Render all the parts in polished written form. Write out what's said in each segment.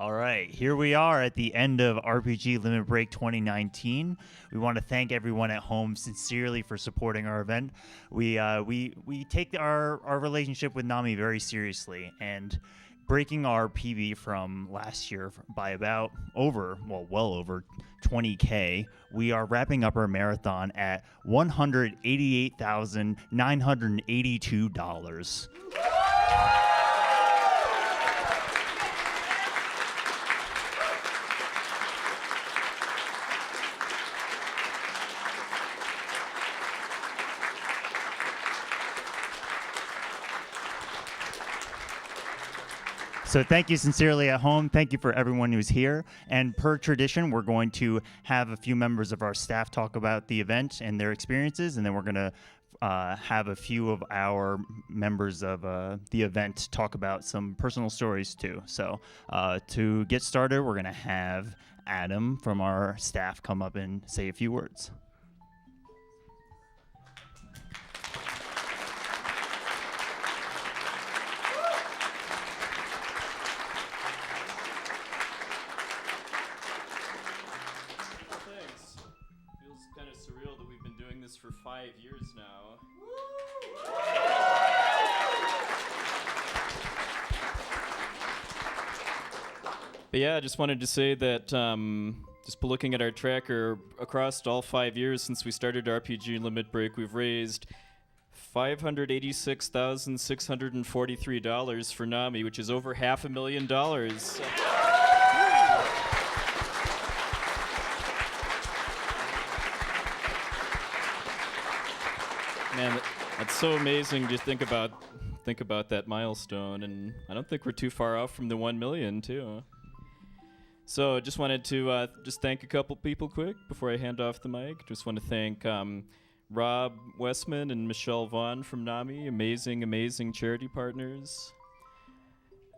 All right, here we are at the end of RPG Limit Break 2019. We want to thank everyone at home sincerely for supporting our event. We take our relationship with NAMI very seriously, and breaking our PB from last year by well over 20K, we are wrapping up our marathon at $188,982. So thank you sincerely at home. Thank you for everyone who's here. And per tradition, we're going to have a few members of our staff talk about the event and their experiences, and then we're going to have a few of our members of the event talk about some personal stories too. So to get started, we're going to have Adam from our staff come up and say a few words. For 5 years now. But yeah, I just wanted to say that just looking at our tracker across all 5 years since we started RPG Limit Break, we've raised $586,643 for NAMI, which is over $500,000. Man, that's so amazing to think about that milestone, and I don't think we're too far off from the 1 million too. So I just wanted to just thank a couple people quick before I hand off the mic. Just want to thank Rob Westman and Michelle Vaughn from NAMI, amazing charity partners.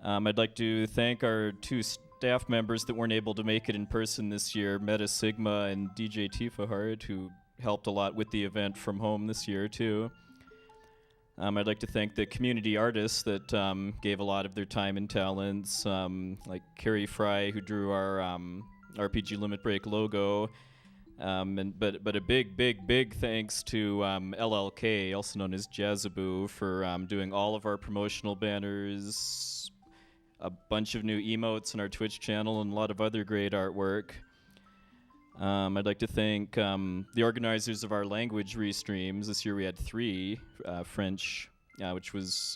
I'd like to thank our two staff members that weren't able to make it in person this year, Meta Sigma and DJ Tifa Hart, who helped a lot with the event from home this year too. I'd like to thank the community artists that gave a lot of their time and talents, like Carrie Fry, who drew our RPG Limit Break logo, but a big thanks to LLK, also known as Jazzaboo, for doing all of our promotional banners, a bunch of new emotes on our Twitch channel, and a lot of other great artwork. I'd like to thank the organizers of our language restreams. This year we had 3, French, which was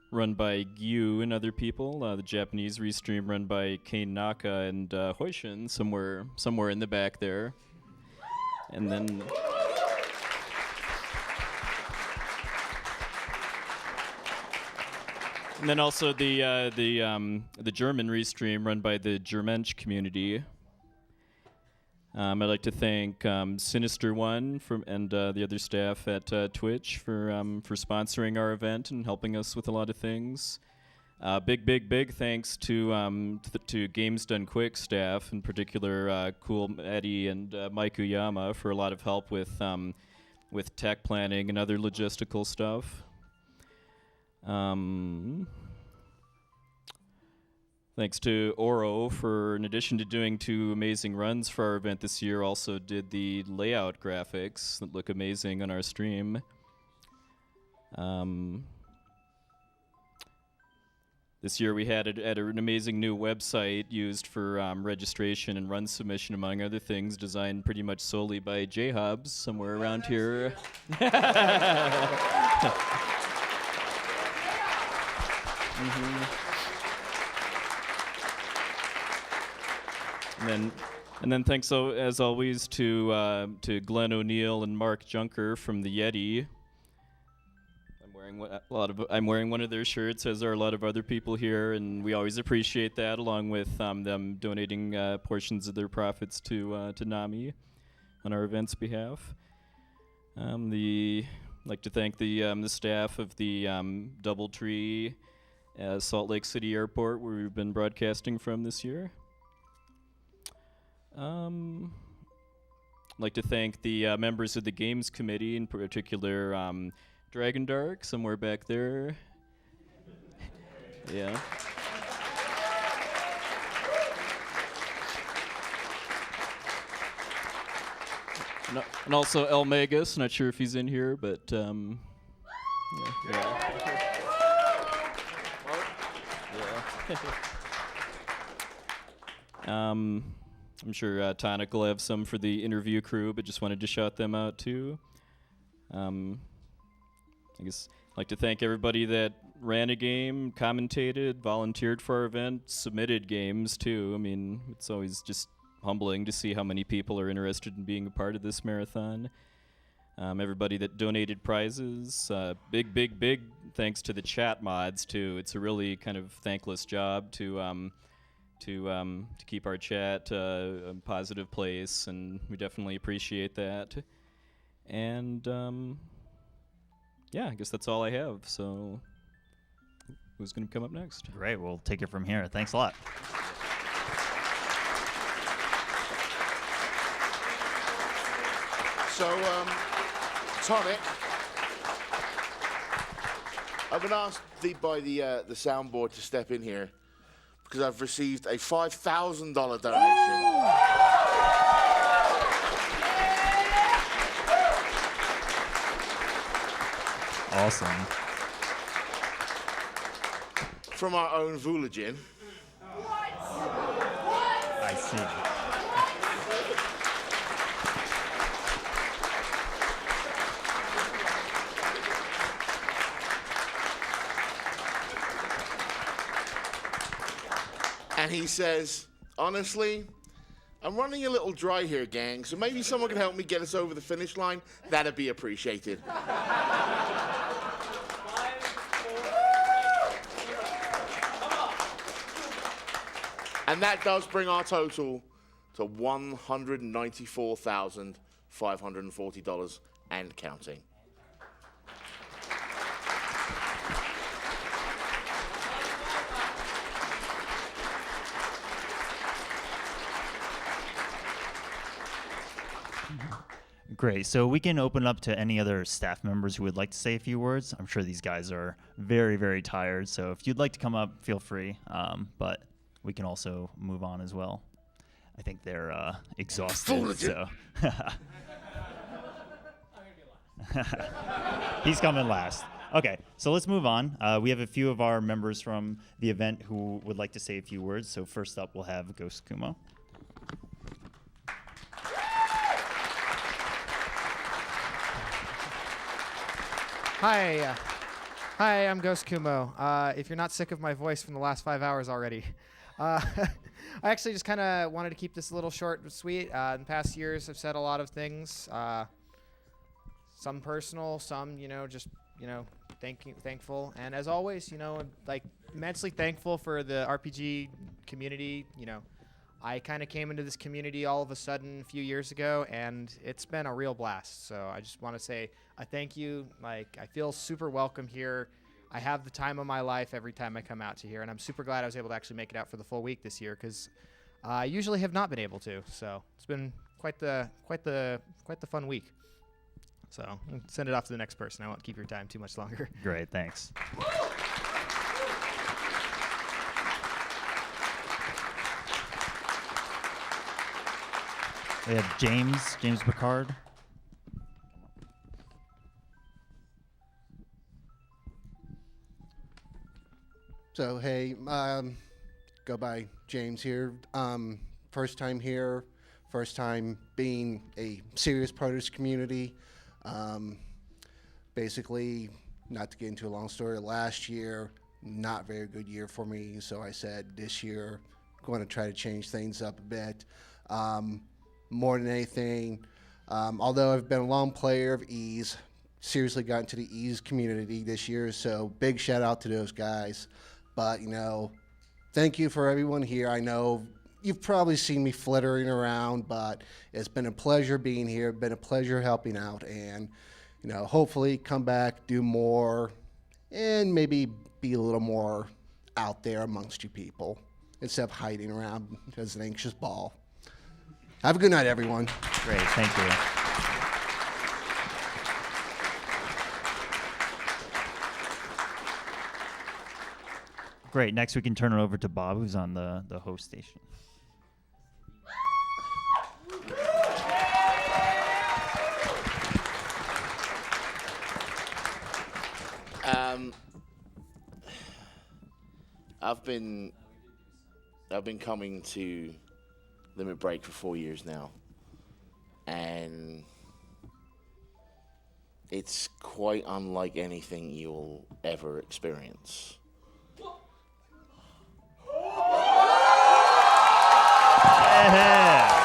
run by Gyu and other people. The Japanese restream run by Kane Naka and Hoishin, somewhere in the back there. And then also the German restream run by the Germensch community. I'd like to thank Sinister One and the other staff at Twitch for sponsoring our event and helping us with a lot of things. Big thanks to Games Done Quick staff, in particular Cool Eddie and Mike Uyama, for a lot of help with tech planning and other logistical stuff. Thanks to Oro for, in addition to doing 2 amazing runs for our event this year, also did the layout graphics that look amazing on our stream. This year we had an amazing new website used for registration and run submission, among other things, designed pretty much solely by J-Hubs, somewhere around here. And then thanks as always to Glenn O'Neill and Mark Junker from the Yeti. I'm wearing one of their shirts, as are a lot of other people here, and we always appreciate that, along with them donating portions of their profits to NAMI on our event's behalf. I'd like to thank the staff of the Doubletree Salt Lake City Airport, where we've been broadcasting from this year. I'd like to thank the members of the Games Committee, in particular Dragon Dark, somewhere back there. Yeah. And also El Magus. Not sure if he's in here, but yeah. I'm sure Tonic will have some for the interview crew, but just wanted to shout them out too. I guess I'd like to thank everybody that ran a game, commentated, volunteered for our event, submitted games too. I mean, it's always just humbling to see how many people are interested in being a part of this marathon. Everybody that donated prizes, big thanks to the chat mods too. It's a really kind of thankless job to keep our chat a positive place, and we definitely appreciate that. And yeah, I guess that's all I have. So who's going to come up next? Great, we'll take it from here. Thanks a lot. So, Tonic, I've been asked by the soundboard to step in here because I've received a $5,000 donation. Awesome. From our own Voolagin. I see. And he says, honestly, I'm running a little dry here, gang, so maybe someone can help me get us over the finish line. That'd be appreciated. And that does bring our total to $194,540 and counting. Great. So we can open up to any other staff members who would like to say a few words. I'm sure these guys are very, very tired. So if you'd like to come up, feel free. But we can also move on as well. I think they're exhausted. So he's coming last. Okay, so let's move on. We have a few of our members from the event who would like to say a few words. So first up, we'll have Ghost Kumo. Hi, I'm Ghost Kumo. If you're not sick of my voice from the last 5 hours already. I actually just kind of wanted to keep this a little short and sweet. In the past years, I've said a lot of things, some personal, some, just, thankful. And as always, like immensely thankful for the RPG community. I kind of came into this community all of a sudden a few years ago, and it's been a real blast. So I just want to say a thank you. Like, I feel super welcome here. I have the time of my life every time I come out to here, and I'm super glad I was able to actually make it out for the full week this year, because I usually have not been able to. So it's been quite the fun week. So I'll send it off to the next person. I won't keep your time too much longer. Great, thanks. We have James Picard. So, hey, go by James here. First time here, first time being a serious part of this community. Basically, not to get into a long story, last year, not very good year for me. So I said this year, I'm going to try to change things up a bit. More than anything, although I've been a long player of Ease, seriously got into the Ease community this year, so big shout out to those guys. But, thank you for everyone here. I know you've probably seen me flittering around, but it's been a pleasure being here, been a pleasure helping out, and, hopefully come back, do more, and maybe be a little more out there amongst you people instead of hiding around as an anxious ball. Have a good night, everyone. Great, thank you. Great, next we can turn it over to Bob, who's on the host station. I've been coming to Limit Break for 4 years now, and it's quite unlike anything you'll ever experience. Yeah.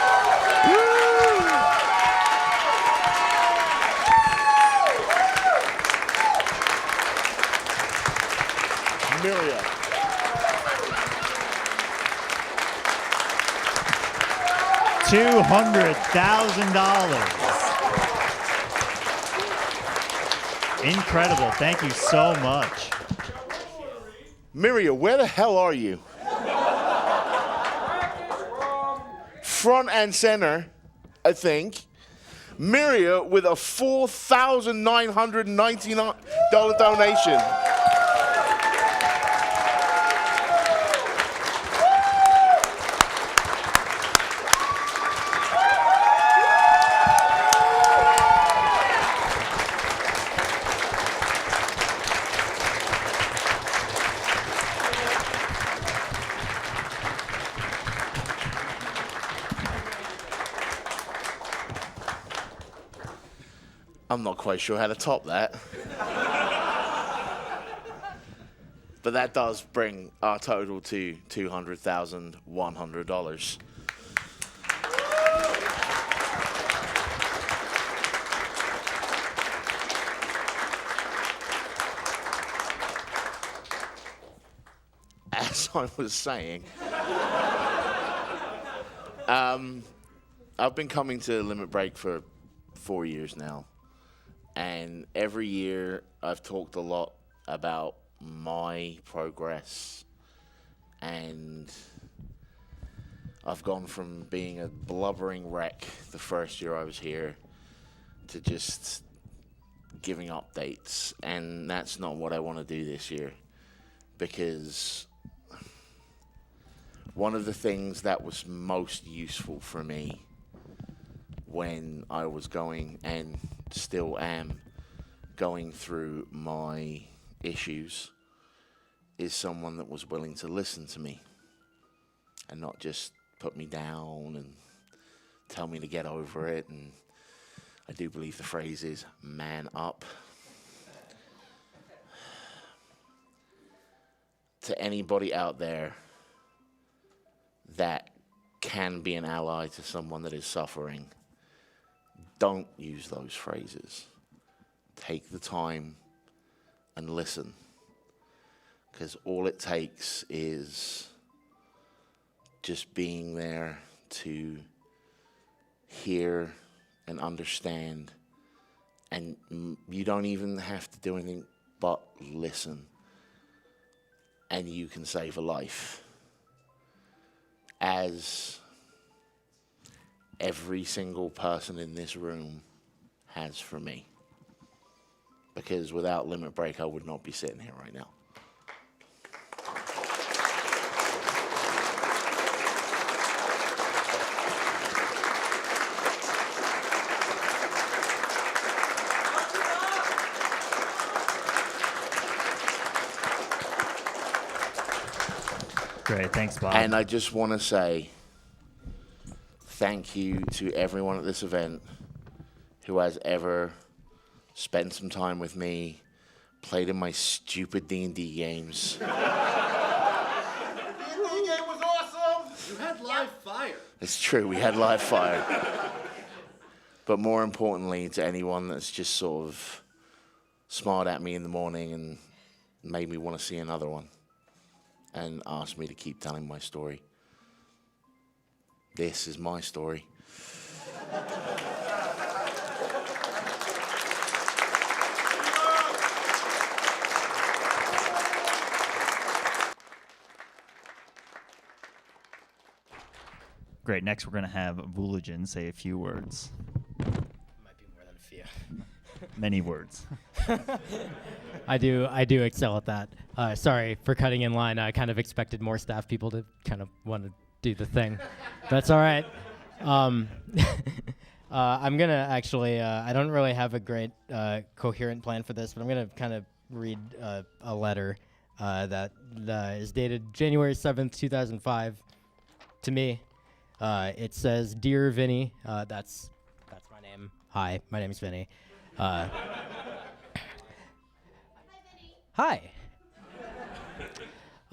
Miria. $200,000. Incredible. Thank you so much. Miria, where the hell are you? Front and center, I think. Miria with a $4,999 donation. I'm not quite sure how to top that. But that does bring our total to $200,100. As I was saying, I've been coming to Limit Break for 4 years now. And every year I've talked a lot about my progress, and I've gone from being a blubbering wreck the first year I was here to just giving updates, and that's not what I want to do this year, because one of the things that was most useful for me when I was going, and still am going through my issues, is someone that was willing to listen to me and not just put me down and tell me to get over it. And I do believe the phrase is man up. To anybody out there that can be an ally to someone that is suffering, don't use those phrases. Take the time and listen, because all it takes is just being there to hear and understand, and you don't even have to do anything but listen, and you can save a life. As every single person in this room has for me. Because without Limit Break, I would not be sitting here right now. Great, thanks, Bob. And I just want to say thank you to everyone at this event who has ever spent some time with me, played in my stupid D&D games. The D&D game was awesome! You had live fire. It's true, we had live fire. But more importantly, to anyone that's just sort of smiled at me in the morning and made me want to see another one and asked me to keep telling my story. This is my story. Great. Next, we're going to have Vooligan say a few words. Might be more than a few. Many words. I do excel at that. Sorry for cutting in line. I kind of expected more staff people to kind of want to do the thing. That's all right. I'm gonna actually. I don't really have a great coherent plan for this, but I'm gonna kind of read a letter that is dated January 7th, 2005, to me. It says, "Dear Vinny," that's my name. Hi, my name is Vinny. Hi.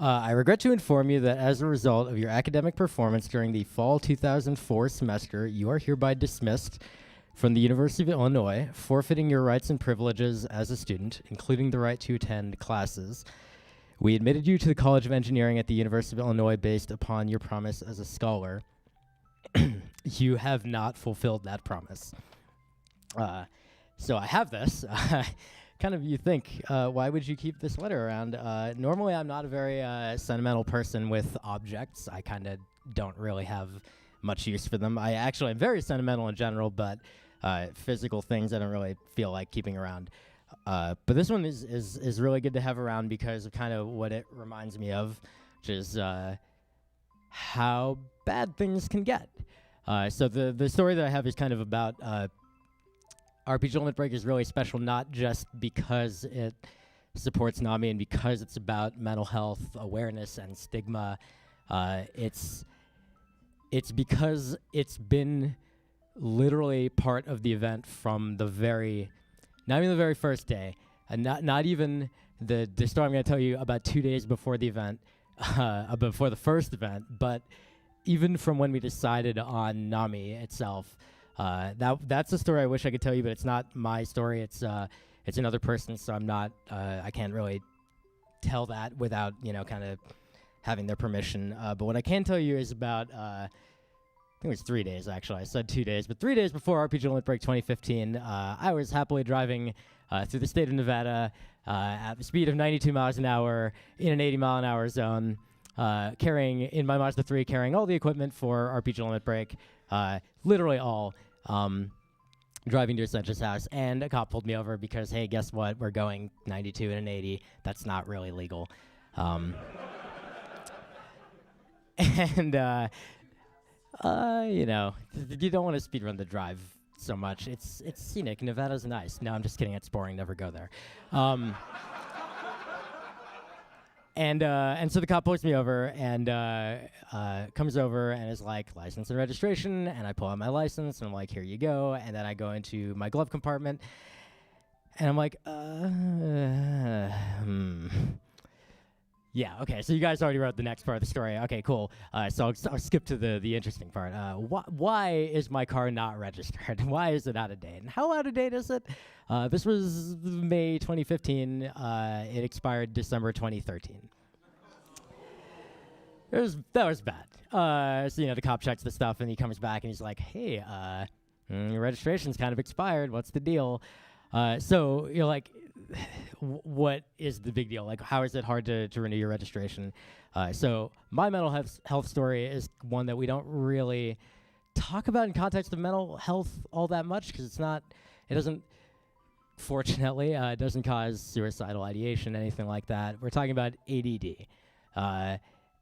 I regret to inform you that as a result of your academic performance during the fall 2004 semester, you are hereby dismissed from the University of Illinois, forfeiting your rights and privileges as a student, including the right to attend classes. We admitted you to the College of Engineering at the University of Illinois based upon your promise as a scholar. You have not fulfilled that promise. So I have this. Kind of, you think, why would you keep this letter around? Normally, I'm not a very sentimental person with objects. I kind of don't really have much use for them. I actually am very sentimental in general, but physical things I don't really feel like keeping around. But this one is really good to have around because of kind of what it reminds me of, which is how bad things can get. So the story that I have is kind of about RPG Limit Break is really special, not just because it supports NAMI and because it's about mental health awareness and stigma. It's because it's been literally part of the event from the not even the very first day, and not even the story I'm going to tell you about 2 days before the event, before the first event, but even from when we decided on NAMI itself. That's a story I wish I could tell you, but it's not my story. It's another person's, so I can't really tell that without, kind of having their permission. But what I can tell you is about, I think it was 3 days actually. I said 2 days, but 3 days before RPG Limit Break 2015, I was happily driving through the state of Nevada at the speed of 92 miles an hour in an 80-mile-an-hour zone, in my Mazda 3, carrying all the equipment for RPG Limit Break, literally all. Driving to Essentia's house, and a cop pulled me over because, hey, guess what? We're going 92 and an 80. That's not really legal. And, you don't want to speedrun the drive so much. It's scenic. Nevada's nice. No, I'm just kidding. It's boring. Never go there. And so the cop pulls me over and comes over and is like, license and registration, and I pull out my license and I'm like, here you go, and then I go into my glove compartment and I'm like, yeah, okay, so you guys already wrote the next part of the story. Okay, cool. So I'll skip to the interesting part. Why is my car not registered? Why is it out of date? And how out of date is it? This was May 2015. It expired December 2013. That was bad. So the cop checks the stuff and he comes back and he's like, hey, your registration's kind of expired. What's the deal? So you're like, what is the big deal? Like, how is it hard to renew your registration? So my mental health story is one that we don't really talk about in context of mental health all that much because it doesn't cause suicidal ideation, anything like that. We're talking about ADD.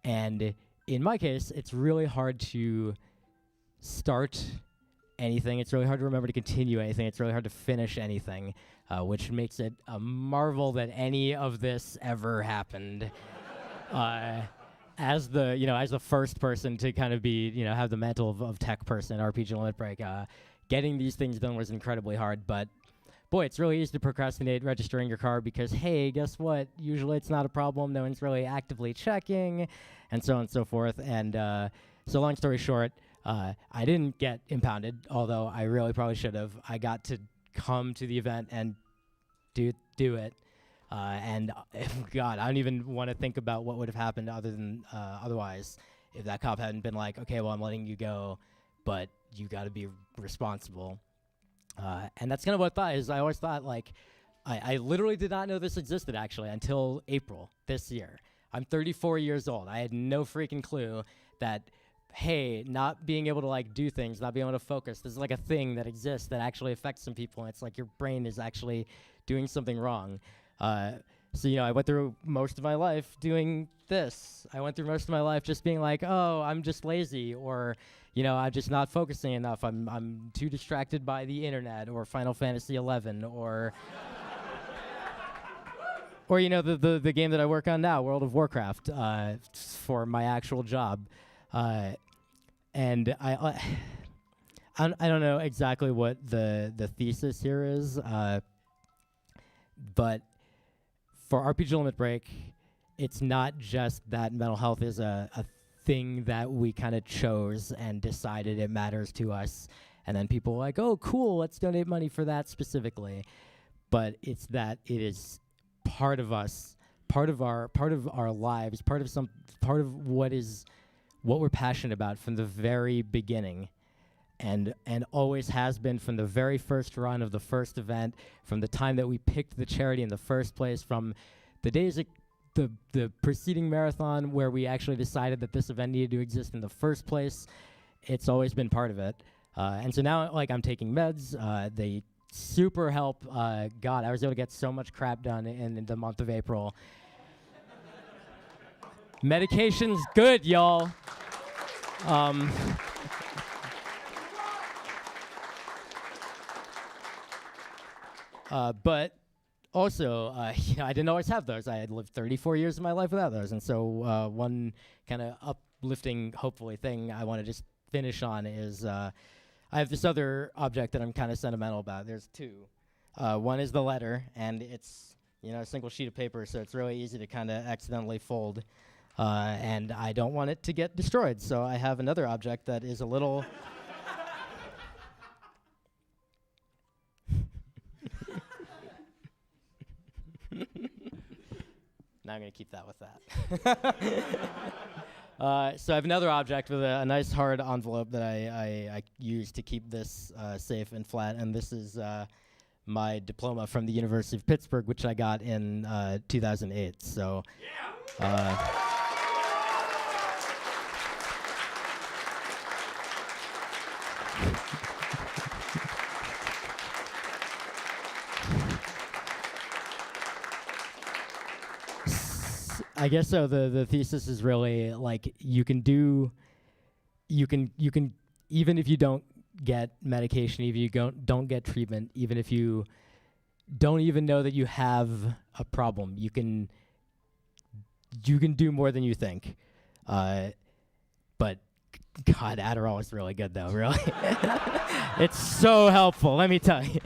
And in my case, it's really hard to start anything. It's really hard to remember to continue anything. It's really hard to finish anything, which makes it a marvel that any of this ever happened. As the first person to kind of be, have the mantle of tech person at RPG Limit Break, getting these things done was incredibly hard. But boy, it's really easy to procrastinate registering your car because, hey, guess what? Usually it's not a problem. No one's really actively checking, and so on and so forth. And so long story short, I didn't get impounded, although I really probably should have. I got to come to the event and do it. And God, I don't even want to think about what would have happened otherwise if that cop hadn't been like, okay, well, I'm letting you go, but you got to be responsible. And that's kind of what I thought is I always thought, like, I literally did not know this existed, actually, until April this year. I'm 34 years old. I had no freaking clue that, hey, not being able to, like, do things, not being able to focus, this is, like, a thing that exists that actually affects some people. And it's like your brain is actually doing something wrong. So, I went through most of my life doing this. I went through most of my life just being like, oh, I'm just lazy, or, I'm just not focusing enough. I'm too distracted by the internet or Final Fantasy XI or or the game that I work on now, World of Warcraft, for my actual job, and I don't know exactly what the thesis here is, but for RPG Limit Break, it's not just that mental health is a thing that we kind of chose and decided it matters to us, and then people are like, oh, cool, let's donate money for that specifically. But it's that it is part of us, part of our lives, part of what we're passionate about from the very beginning, and always has been from the very first run of the first event, from the time that we picked the charity in the first place, from the days of the preceding marathon where we actually decided that this event needed to exist in the first place. It's always been part of it. And so now, like, I'm taking meds. They super help. God, I was able to get so much crap done in the month of April. Medication's good, y'all. But also, I didn't always have those. I had lived 34 years of my life without those. And so one kind of uplifting, hopefully, thing I want to just finish on is I have this other object that I'm kind of sentimental about. There's two. One is the letter, and it's a single sheet of paper, so it's really easy to kind of accidentally fold. And I don't want it to get destroyed, so I have another object that is a little... Now I'm going to keep that with that. So I have another object with a nice hard envelope that I use to keep this safe and flat, and this is my diploma from the University of Pittsburgh, which I got in 2008. So. I guess so. The thesis is really like you can even if you don't get medication, even if you don't get treatment, even if you don't even know that you have a problem, you can do more than you think. But God, Adderall is really good though, really. It's so helpful, let me tell you.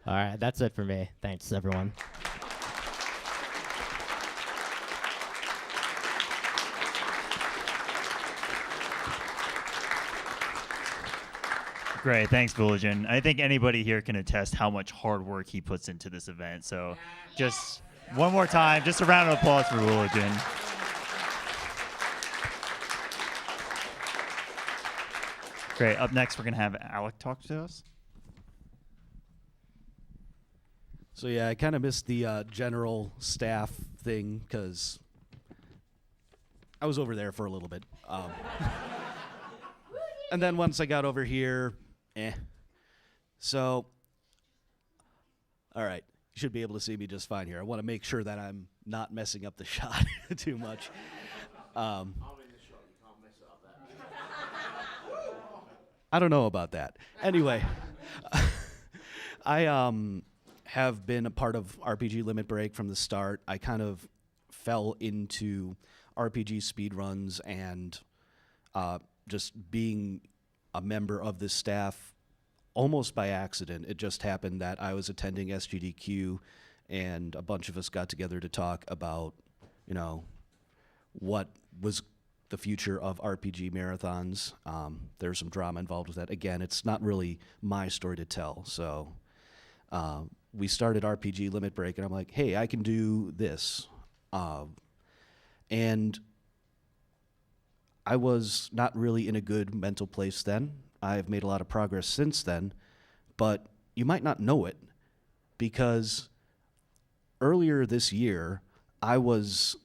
All right, that's it for me. Thanks, everyone. Great, thanks, Bulletin. I think anybody here can attest how much hard work he puts into this event. So just one more time, just a round of applause for Bulletin. Great, up next we're going to have Alec talk to us. So yeah, I kind of missed the general staff thing because I was over there for a little bit. And then once I got over here, So, all right, you should be able to see me just fine here. I want to make sure that I'm not messing up the shot too much. I don't know about that. Anyway, I have been a part of RPG Limit Break from the start. I kind of fell into RPG speedruns and just being a member of this staff almost by accident. It just happened that I was attending SGDQ and a bunch of us got together to talk about, what was the future of RPG marathons. There's some drama involved with that. Again, it's not really my story to tell. So we started RPG Limit Break, and I'm like, hey, I can do this. And I was not really in a good mental place then. I've made a lot of progress since then, but you might not know it because earlier this year, I was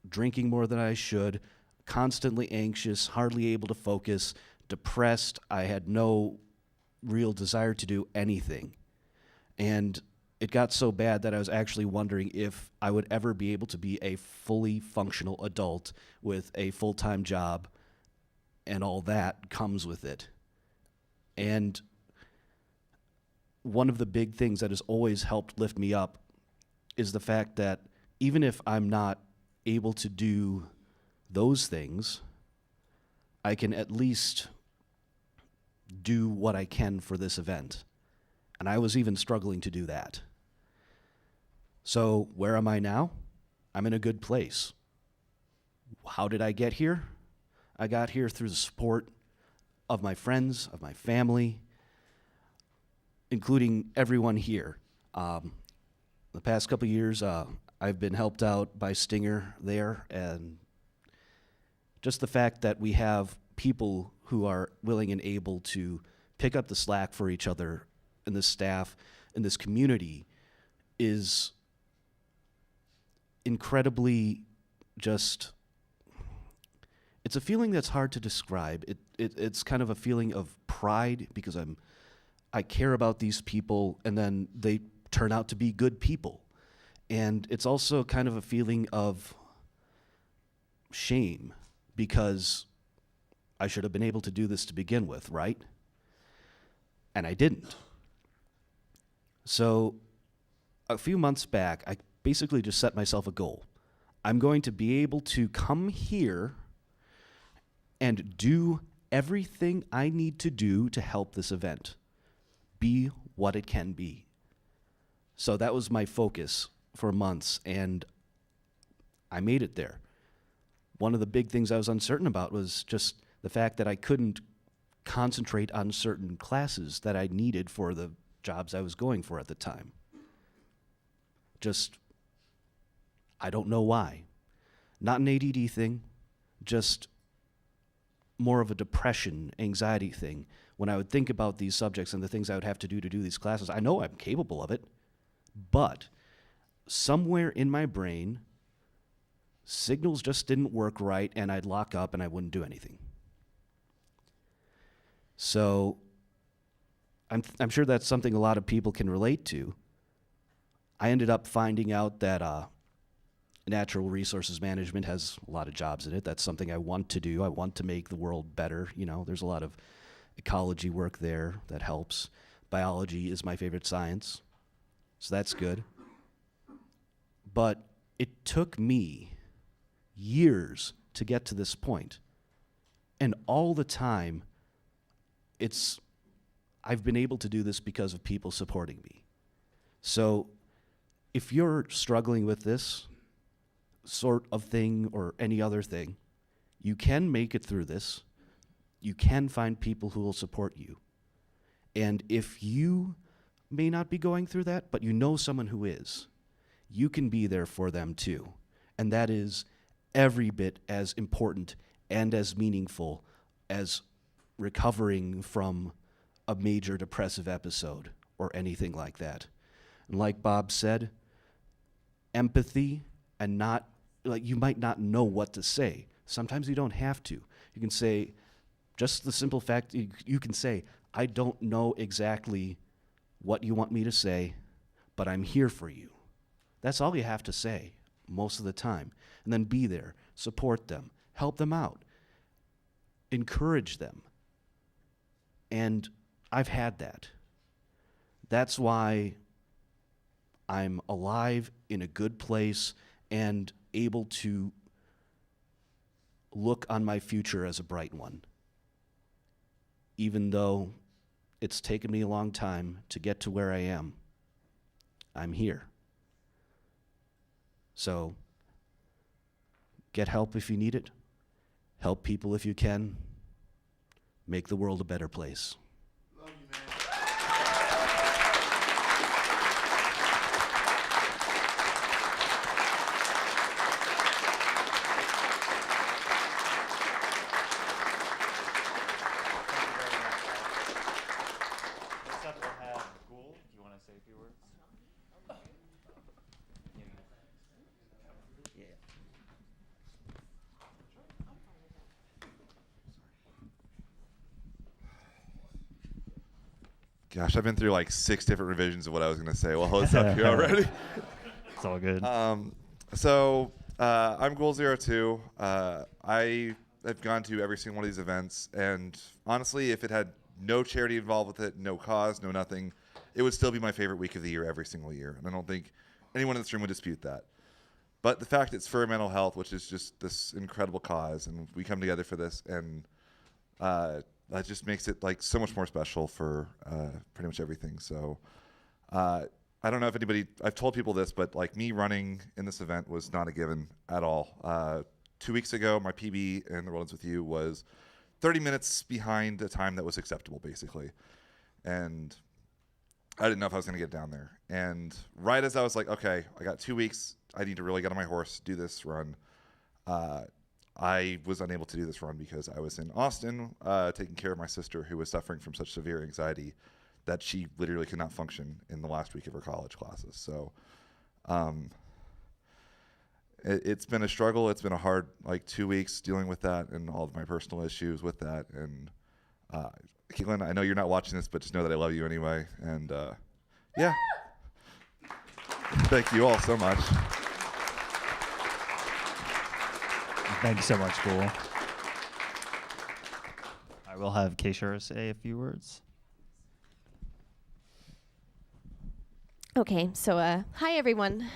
drinking more than I should, constantly anxious, hardly able to focus, depressed. I had no real desire to do anything. And it got so bad that I was actually wondering if I would ever be able to be a fully functional adult with a full-time job and all that comes with it. And one of the big things that has always helped lift me up is the fact that even if I'm not able to do those things, I can at least do what I can for this event. And I was even struggling to do that. So where am I now? I'm in a good place. How did I get here? I got here through the support of my friends, of my family, including everyone here. The past couple years, I've been helped out by Stinger there, and just the fact that we have people who are willing and able to pick up the slack for each other and the staff in this community is incredibly just, it's a feeling that's hard to describe. It's kind of a feeling of pride because I care about these people and then they turn out to be good people. And it's also kind of a feeling of shame because I should have been able to do this to begin with, right? And I didn't. So a few months back, I basically just set myself a goal. I'm going to be able to come here and do everything I need to do to help this event be what it can be. So that was my focus for months, and I made it there. One of the big things I was uncertain about was just the fact that I couldn't concentrate on certain classes that I needed for the jobs I was going for at the time. Just, I don't know why. Not an ADD thing, just more of a depression, anxiety thing. When I would think about these subjects and the things I would have to do these classes, I know I'm capable of it, but somewhere in my brain, signals just didn't work right, and I'd lock up and I wouldn't do anything. So I'm sure that's something a lot of people can relate to. I ended up finding out that natural resources management has a lot of jobs in it. That's something I want to do. I want to make the world better. You know, there's a lot of ecology work there that helps. Biology is my favorite science, so that's good. But it took me years to get to this point. And all the time, I've been able to do this because of people supporting me. So if you're struggling with this sort of thing or any other thing, you can make it through this. You can find people who will support you. And if you may not be going through that, but you know someone who is, you can be there for them too. And that is every bit as important and as meaningful as recovering from a major depressive episode or anything like that. And like Bob said, empathy and not, like, you might not know what to say. Sometimes you don't have to. You can say, just the simple fact, you can say, I don't know exactly what you want me to say, but I'm here for you. That's all you have to say most of the time. And then be there, support them, help them out, encourage them. And I've had that. That's why I'm alive, in a good place, and able to look on my future as a bright one. Even though it's taken me a long time to get to where I am, I'm here. So, get help if you need it. Help people if you can. Make the world a better place. Love you, man. Next up, we'll have Ghoul. Do you want to say a few words? Gosh, I've been through like 6 different revisions of what I was going to say. Well, it's up here already. It's all good. I'm Ghoul02. I have gone to every single one of these events, and honestly, if it had no charity involved with it, no cause, no nothing, it would still be my favorite week of the year every single year. And I don't think anyone in this room would dispute that. But the fact it's for mental health, which is just this incredible cause, and we come together for this, and that just makes it like so much more special for pretty much everything. So I don't know if I've told people this, but like me running in this event was not a given at all. 2 weeks ago, my PB in the World Ends With You was 30 minutes behind the time that was acceptable, basically. And I didn't know if I was going to get down there. And right as I was like, okay, I got 2 weeks, I need to really get on my horse, do this run. I was unable to do this run because I was in Austin taking care of my sister who was suffering from such severe anxiety that she literally could not function in the last week of her college classes. So it's been a struggle. It's been a hard 2 weeks dealing with that and all of my personal issues with that. And Keelan, I know you're not watching this, but just know that I love you anyway. And yeah, thank you all so much. Thank you so much, Cool. I will have Keishara say a few words. Okay, so hi everyone.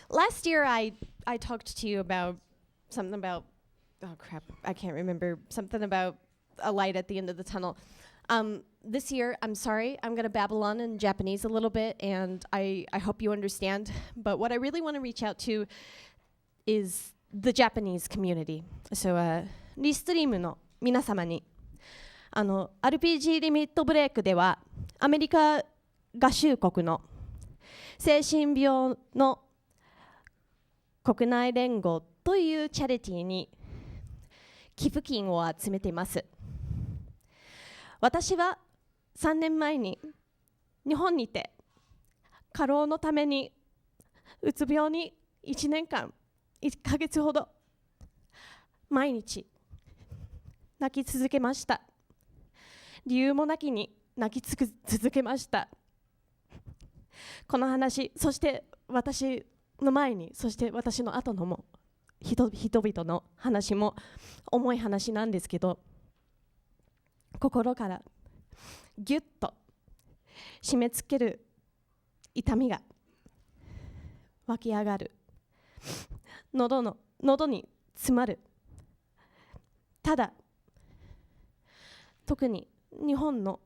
Last year I talked to you about something about, oh crap, I can't remember, something about a light at the end of the tunnel. This year, I'm sorry, I'm gonna babble on in Japanese a little bit, and I hope you understand, but what I really wanna reach out to is the Japanese community. So, リストリームの皆様に、RPG リミットブレイクでは、アメリカ合衆国の精神病の国内連合というチャリティーに寄付金を集めています。私は3年前に日本にて過労のためにうつ病に1年間1ヶ月ほど毎日泣き続けました。理由もなきに泣き続けました。この話、そして私の前に、そして私の後のも人々の話も重い話なんですけど、心からギュッと締め付ける痛みが湧き上がる。喉に詰まる。ただ特に日本の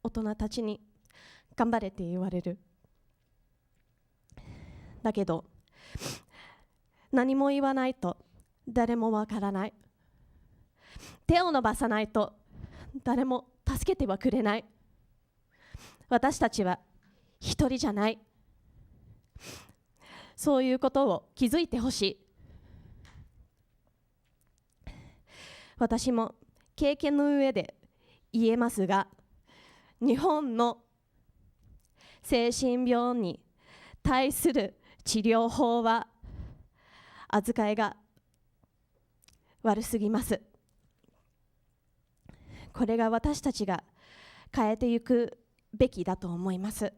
大人たちに頑張れって言われる。だけど何も言わないと誰もわからない。手を伸ばさないと誰も助けてはくれない。私たちは一人じゃない。そういうことを気づいてほしい。私も経験の上で言えますが、日本の精神病に対する治療法は扱いが悪すぎます。これが私たちが変えていくべきだと思います。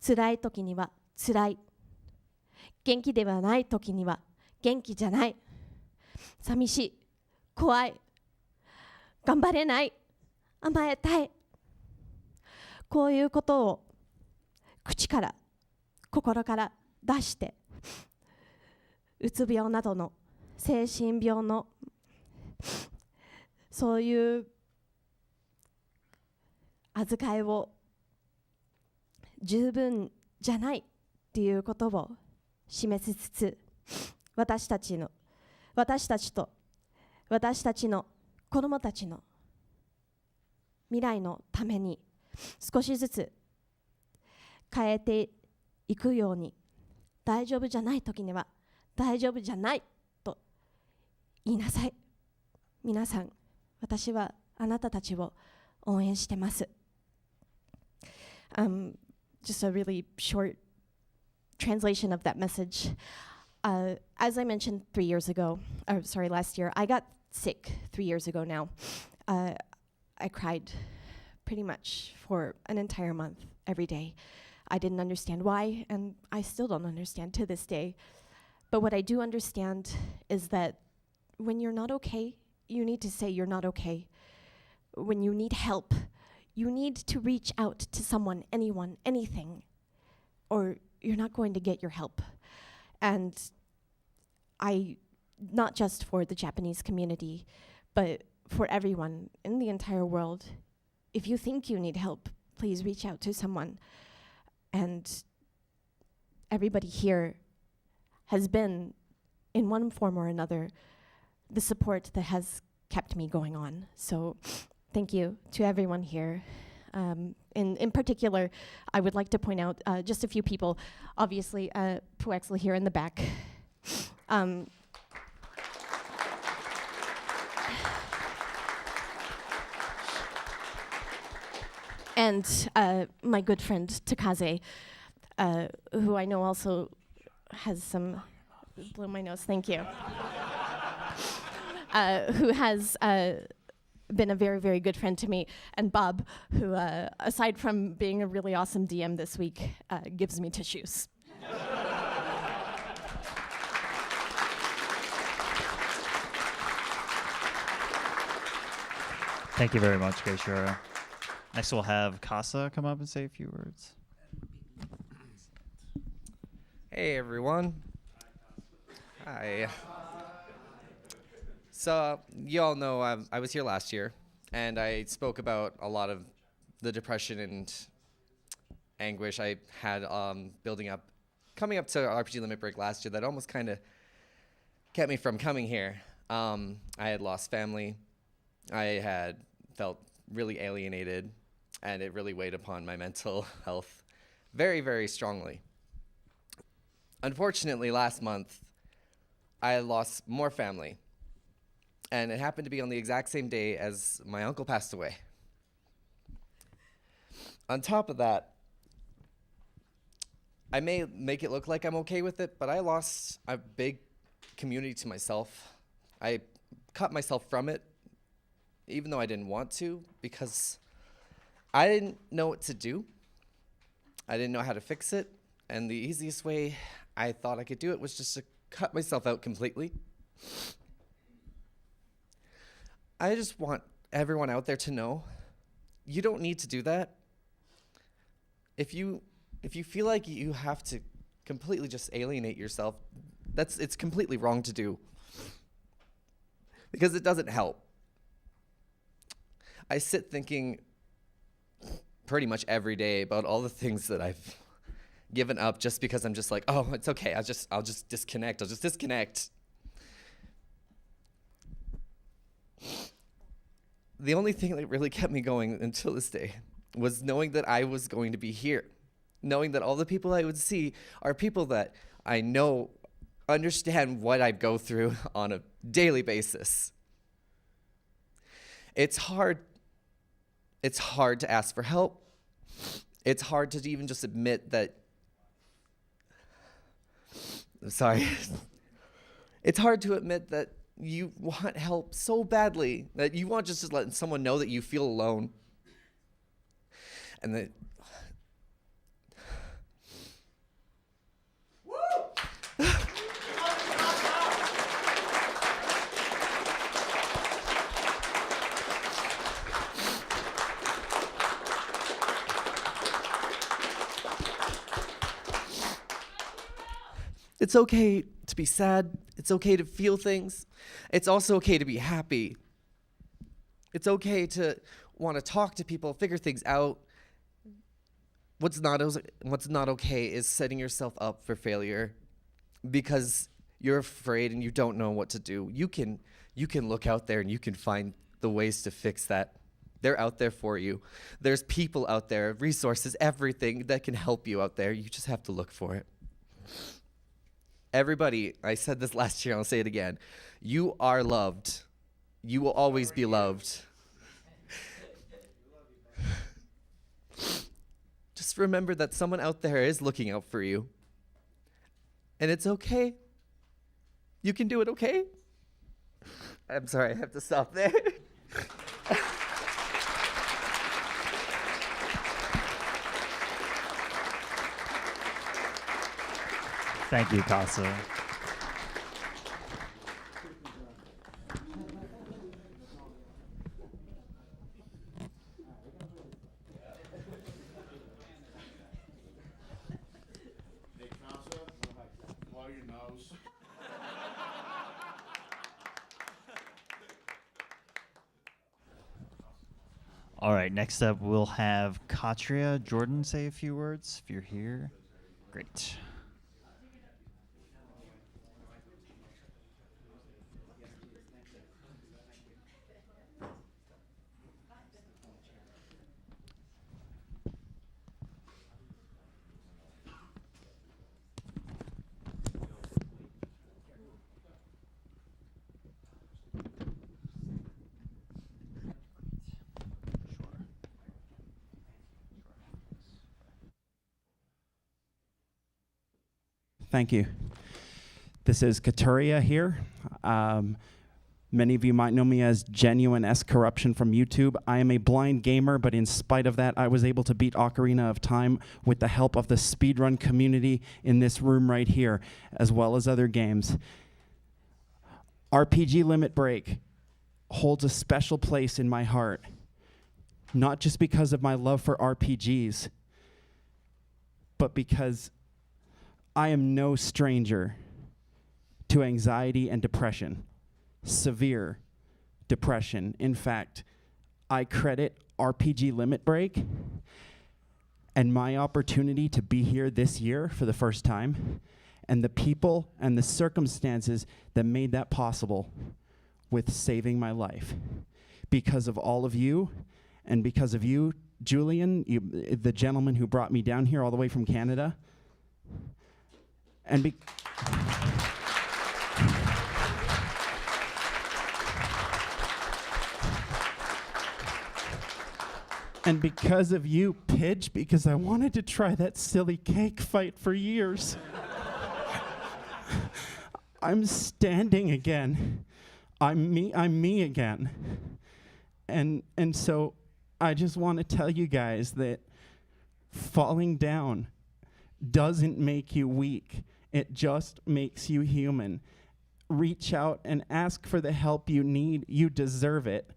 辛い時には辛い。元気ではない時には元気じゃない。寂しい。怖い。頑張れない。甘えたい。こういうことを口から心から出して、うつ病などの精神病のそういう扱いを十分じゃないっていうことを示しつつ、私たちと私たちの子どもたちの未来のために少しずつ変えていくように、大丈夫じゃない時には大丈夫じゃないと言いなさい。皆さん、私はあなたたちを応援してます。Just a really short translation of that message. As I mentioned last year, I got sick 3 years ago now. I cried pretty much for an entire month every day. I didn't understand why, and I still don't understand to this day. But what I do understand is that when you're not okay, you need to say you're not okay. When you need help, you need to reach out to someone, anyone, anything, or you're not going to get your help. And not just for the Japanese community, but for everyone in the entire world, if you think you need help, please reach out to someone. And everybody here has been, in one form or another, the support that has kept me going on. So thank you to everyone here. In particular, I would like to point out just a few people. Obviously, Puexla here in the back. And my good friend Takaze, who I know also has some, blow my nose, thank you. Who has been a very, very good friend to me, and Bob, who, aside from being a really awesome DM this week, gives me tissues. Thank you very much, Geishura. Next, we'll have Casa come up and say a few words. Hey, everyone. Hi. So, you all know I was here last year, and I spoke about a lot of the depression and anguish I had coming up to RPG Limit Break last year that almost kind of kept me from coming here. I had lost family. I had felt really alienated, and it really weighed upon my mental health very, very strongly. Unfortunately, last month, I lost more family, and it happened to be on the exact same day as my uncle passed away. On top of that, I may make it look like I'm okay with it, but I lost a big community to myself. I cut myself from it, even though I didn't want to, because I didn't know what to do. I didn't know how to fix it, and the easiest way I thought I could do it was just to cut myself out completely. I just want everyone out there to know, you don't need to do that. If you feel like you have to completely just alienate yourself, it's completely wrong to do, because it doesn't help. I sit thinking pretty much every day about all the things that I've given up just because I'm just like, oh, it's okay. I'll just disconnect. I'll just disconnect. The only thing that really kept me going until this day was knowing that I was going to be here, knowing that all the people I would see are people that I know understand what I go through on a daily basis. It's hard to ask for help. It's hard to even just admit that, sorry. It's hard to admit that you want help so badly, that you want just to let someone know that you feel alone. And that, it's okay to be sad. It's okay to feel things. It's also okay to be happy. It's okay to want to talk to people, figure things out. What's not okay is setting yourself up for failure because you're afraid and you don't know what to do. You can look out there and you can find the ways to fix that. They're out there for you. There's people out there, resources, everything that can help you out there. You just have to look for it. Everybody, I said this last year, I'll say it again. You are loved. You will always be loved. Just remember that someone out there is looking out for you. And it's okay. You can do it, okay? I'm sorry, I have to stop there. Thank you, Casa. your nose. All right, next up we'll have Katria Jordan say a few words if you're here. Great. Thank you. This is Katuria here. Many of you might know me as Genuine S Corruption from YouTube. I am a blind gamer, but in spite of that, I was able to beat Ocarina of Time with the help of the speedrun community in this room right here, as well as other games. RPG Limit Break holds a special place in my heart, not just because of my love for RPGs, but because I am no stranger to anxiety and depression, severe depression. In fact, I credit RPG Limit Break and my opportunity to be here this year for the first time, and the people and the circumstances that made that possible with saving my life. Because of all of you, and because of you, Julian, the gentleman who brought me down here all the way from Canada, and because of you, Pidge, because I wanted to try that silly cake fight for years. I'm standing again. I'm me again. And so I just want to tell you guys that falling down doesn't make you weak. It just makes you human. Reach out and ask for the help you need. You deserve it.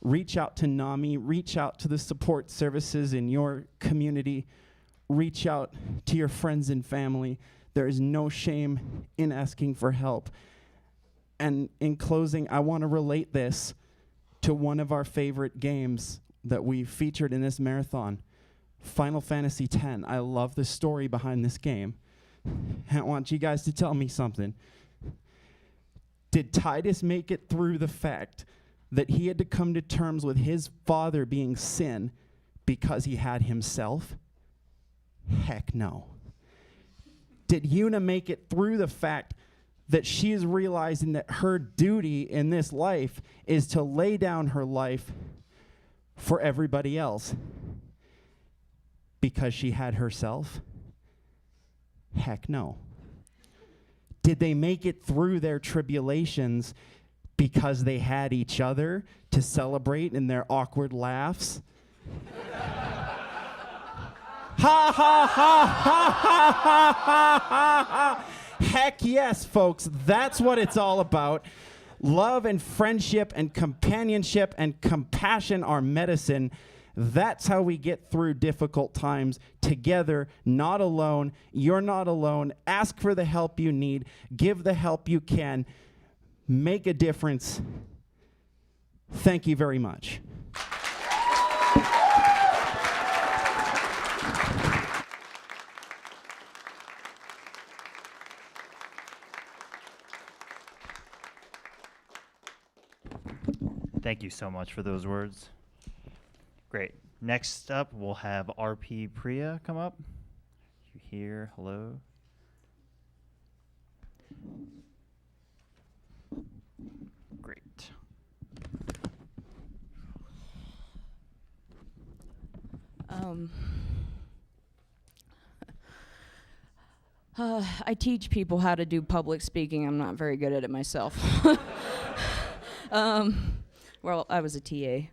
Reach out to NAMI. Reach out to the support services in your community. Reach out to your friends and family. There is no shame in asking for help. And in closing, I want to relate this to one of our favorite games that we featured in this marathon, Final Fantasy X. I love the story behind this game. I want you guys to tell me something. Did Titus make it through the fact that he had to come to terms with his father being sin because he had himself? Heck no. Did Yuna make it through the fact that she is realizing that her duty in this life is to lay down her life for everybody else because she had herself? Heck no. Did they make it through their tribulations because they had each other to celebrate in their awkward laughs? Ha ha ha ha ha ha ha ha! Heck yes, folks. That's what it's all about. Love and friendship and companionship and compassion are medicine. That's how we get through difficult times together, not alone. You're not alone. Ask for the help you need. Give the help you can. Make a difference. Thank you very much. Thank you so much for those words. Great. Next up, we'll have RP Priya come up. You here? Hello. Great. I teach people how to do public speaking. I'm not very good at it myself. Well, I was a TA.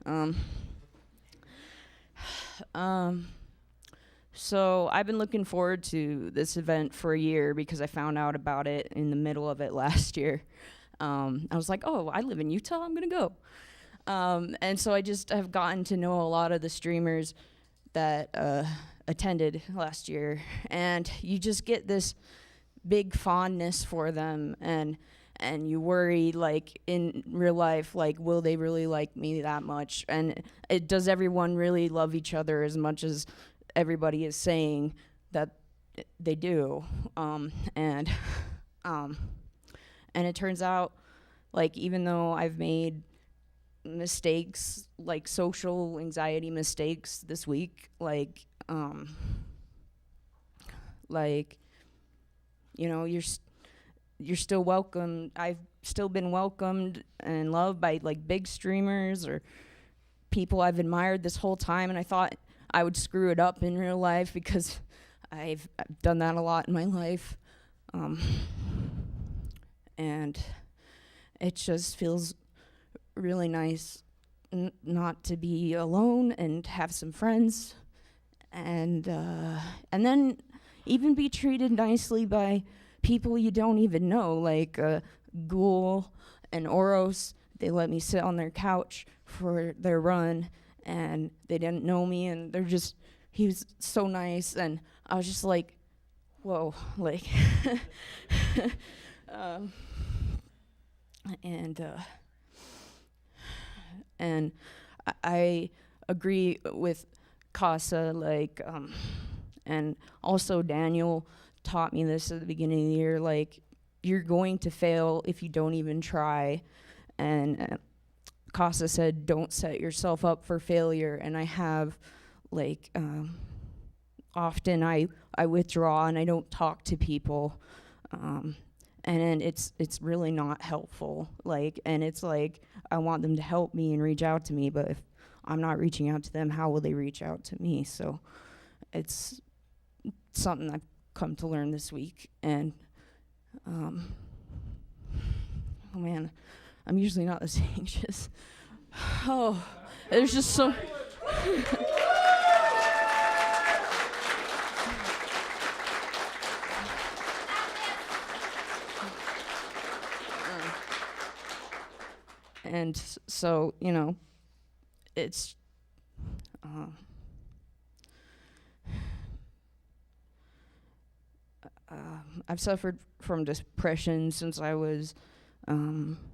So I've been looking forward to this event for a year because I found out about it in the middle of it last year. I was like, oh, I live in Utah, I'm gonna go. And so I just have gotten to know a lot of the streamers that attended last year, and you just get this big fondness for them, and you worry, like, in real life, like, will they really like me that much? And does everyone really love each other as much as everybody is saying that they do? And it turns out, like, even though I've made mistakes, like social anxiety mistakes this week, like, you know, you're still welcome. I've still been welcomed and loved by, like, big streamers or people I've admired this whole time, and I thought I would screw it up in real life because I've done that a lot in my life. And it just feels really nice not to be alone and have some friends, and then even be treated nicely by people you don't even know, like Ghoul and Oros. They let me sit on their couch for their run, and they didn't know me, and he was so nice, and I was just like, whoa, like, and I agree with Casa, like, and also Daniel taught me this at the beginning of the year, like, you're going to fail if you don't even try. And Casa said, don't set yourself up for failure. And I have, like, often I withdraw and I don't talk to people. And then it's really not helpful. Like, and it's like, I want them to help me and reach out to me, but if I'm not reaching out to them, how will they reach out to me? So it's something I've come to learn this week. And oh man, I'm usually not this anxious. Oh, there's just so and so, you know, it's I've suffered from depression since I was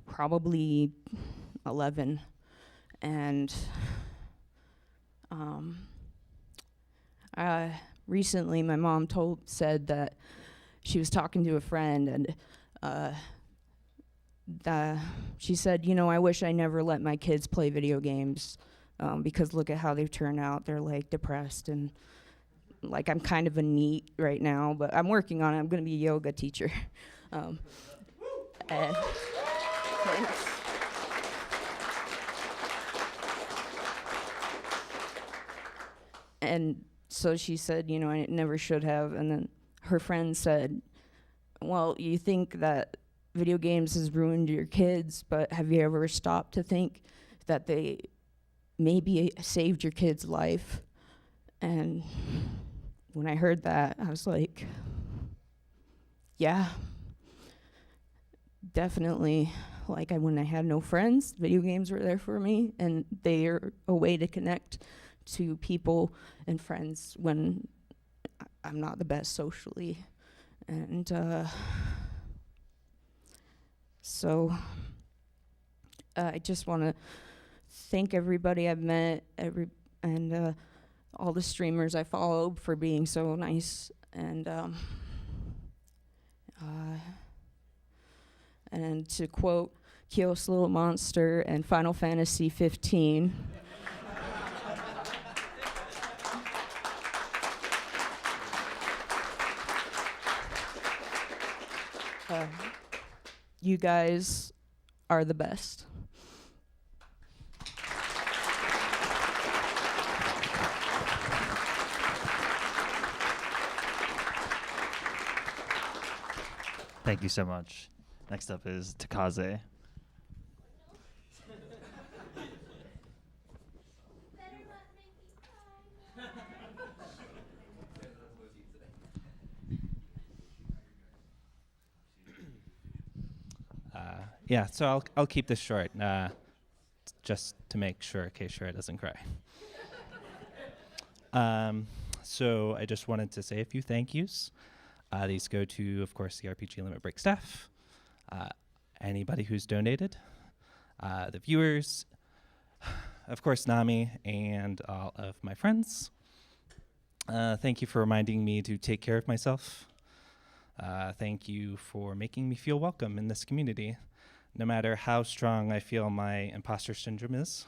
probably 11, and recently my mom said that she was talking to a friend, and she said, you know, I wish I never let my kids play video games, because look at how they've turned out. They're, like, depressed, and, like, I'm kind of a NEET right now, but I'm working on it. I'm going to be a yoga teacher. And thanks. And so she said, you know, I never should have. And then her friend said, well, you think that video games has ruined your kids, but have you ever stopped to think that they maybe saved your kid's life? And when I heard that, I was like, yeah, definitely. Like, when I had no friends, video games were there for me, and they are a way to connect to people and friends when I'm not the best socially. And so I just want to thank everybody I've met, and all the streamers I followed for being so nice, and to quote Kios Little Monster and Final Fantasy 15. You guys are the best. Thank you so much. Next up is Takaze. Yeah, so I'll keep this short, just to make sure K-Shura doesn't cry. So I just wanted to say a few thank yous. These go to, of course, the RPG Limit Break staff, anybody who's donated, the viewers, of course, Nami, and all of my friends. Thank you for reminding me to take care of myself. Thank you for making me feel welcome in this community, no matter how strong I feel my imposter syndrome is.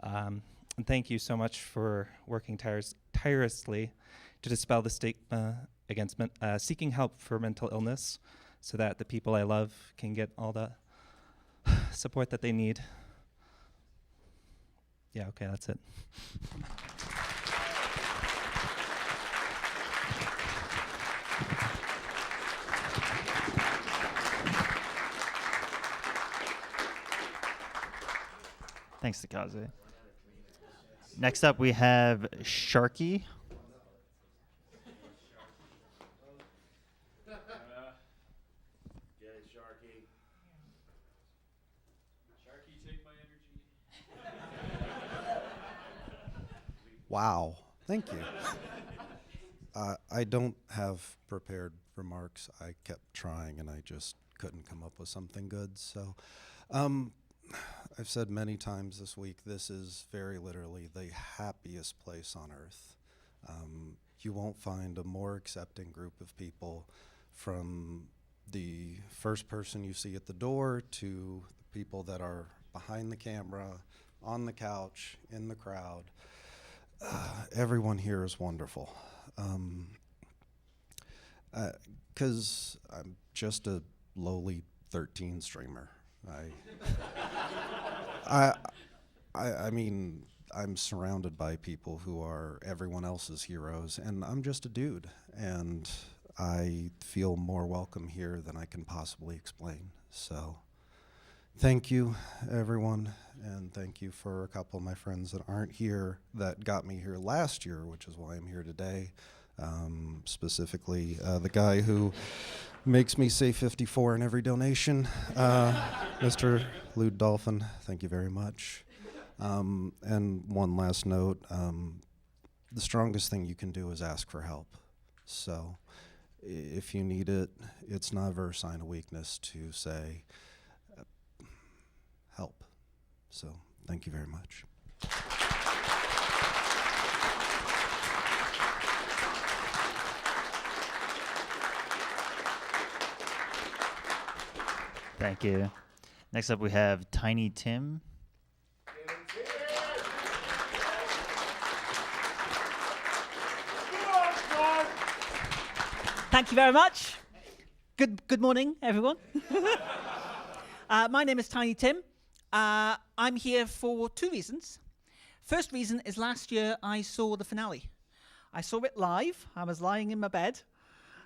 And thank you so much for working tirelessly to dispel the stigma against seeking help for mental illness so that the people I love can get all the support that they need. Yeah, okay, that's it. Thanks, Takaze. Next up, we have Sharky. Wow, thank you. I don't have prepared remarks. I kept trying and I just couldn't come up with something good. So I've said many times this week, this is very literally the happiest place on earth. You won't find a more accepting group of people, from the first person you see at the door to the people that are behind the camera, on the couch, in the crowd. Everyone here is wonderful. 'Cause I'm just a lowly 13 streamer. I mean, I'm surrounded by people who are everyone else's heroes, and I'm just a dude, and I feel more welcome here than I can possibly explain. So thank you, everyone, and thank you for a couple of my friends that aren't here that got me here last year, which is why I'm here today. Specifically, the guy who makes me say 54 in every donation, Mr. Lude Dolphin, thank you very much. And one last note, the strongest thing you can do is ask for help. So if you need it, it's never a sign of weakness to say, help. So thank you very much. Thank you. Next up, we have Tiny Tim. Thank you very much. Good morning, everyone. My name is Tiny Tim. I'm here for two reasons. First reason is last year I saw the finale. I saw it live. I was lying in my bed,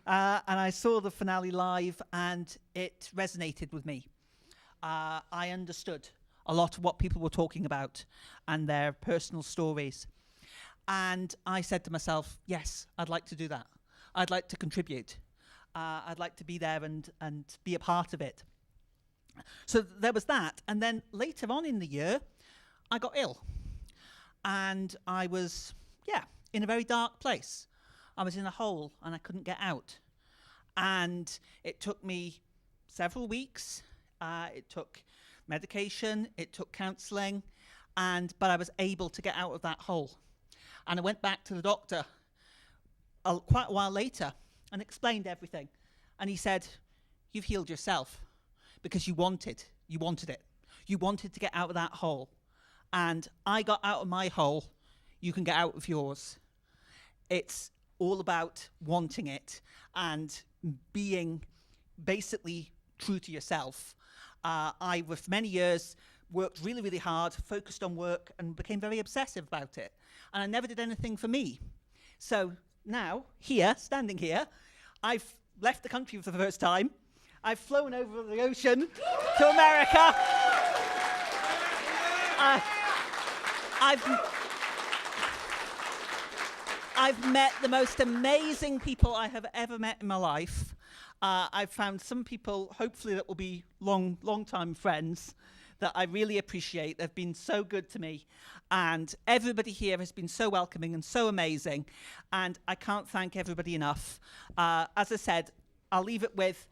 and I saw the finale live, and it resonated with me. I understood a lot of what people were talking about and their personal stories. And I said to myself, yes, I'd like to do that. I'd like to contribute. I'd like to be there and be a part of it. So there was that. And then later on in the year, I got ill. And I was, in a very dark place. I was in a hole and I couldn't get out. And it took me several weeks. It took medication. It took counseling. But I was able to get out of that hole. And I went back to the doctor quite a while later and explained everything. And he said, you've healed yourself because you wanted it. You wanted to get out of that hole. And I got out of my hole. You can get out of yours. It's all about wanting it and being basically true to yourself. I, for many years, worked really, really hard, focused on work, and became very obsessive about it. And I never did anything for me. So now, standing here, I've left the country for the first time. I've flown over the ocean to America. I've met the most amazing people I have ever met in my life. I've found some people, hopefully, that will be long-time friends that I really appreciate. They've been so good to me. And everybody here has been so welcoming and so amazing. And I can't thank everybody enough. As I said, I'll leave it with,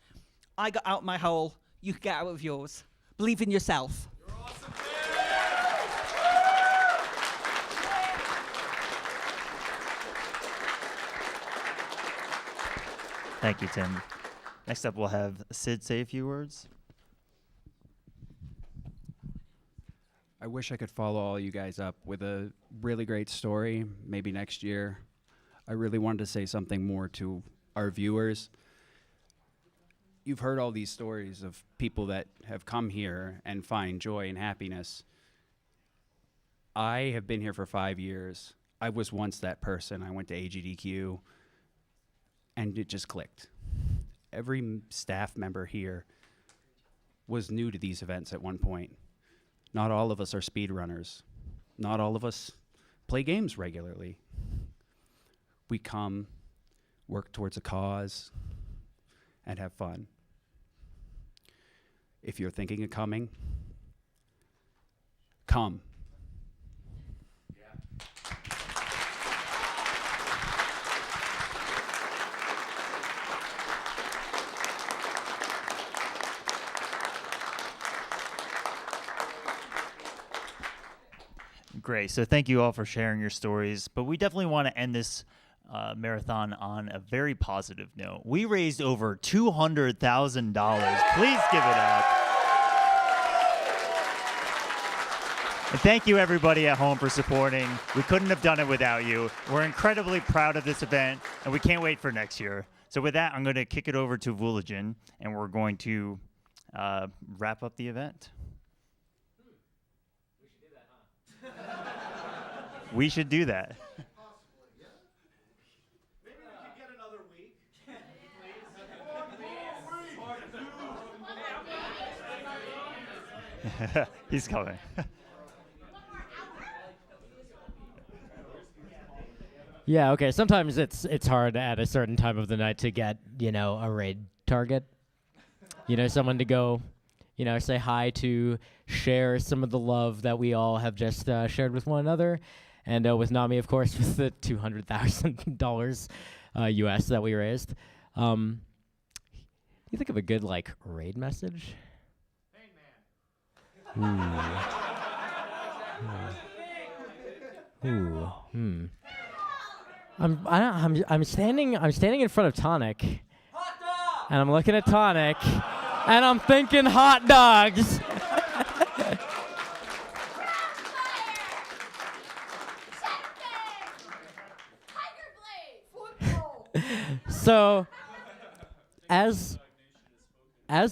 I got out my hole, you can get out of yours. Believe in yourself. Thank you, Tim. Next up, we'll have Sid say a few words. I wish I could follow all you guys up with a really great story, maybe next year. I really wanted to say something more to our viewers. You've heard all these stories of people that have come here and find joy and happiness. I have been here for 5 years. I was once that person. I went to AGDQ, and it just clicked. Every staff member here was new to these events at one point. Not all of us are speedrunners. Not all of us play games regularly. We come, work towards a cause, and have fun. If you're thinking of coming, come. Great. So thank you all for sharing your stories. But we definitely want to end this marathon on a very positive note. We raised over $200,000. Please give it up. And thank you, everybody at home, for supporting. We couldn't have done it without you. We're incredibly proud of this event, and we can't wait for next year. So with that, I'm going to kick it over to Vulijin, and we're going to wrap up the event. We should do that. He's coming. Yeah, okay. Sometimes it's hard at a certain time of the night to get, a raid target. Someone to go, say hi to, share some of the love that we all have just shared with one another. And with Nami, of course, with the $200,000 US that we raised. You think of a good, raid message? Ooh. I'm standing in front of Tonic, and I'm looking at Tonic, and I'm thinking hot dogs. So, as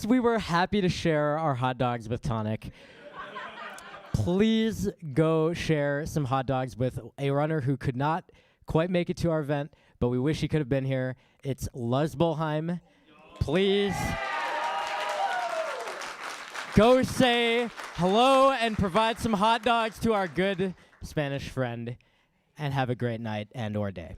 we were happy to share our hot dogs with Tonic, please go share some hot dogs with a runner who could not quite make it to our event, but we wish he could have been here. It's Luz Bolheim. Please go say hello and provide some hot dogs to our good Spanish friend, and have a great night and or day.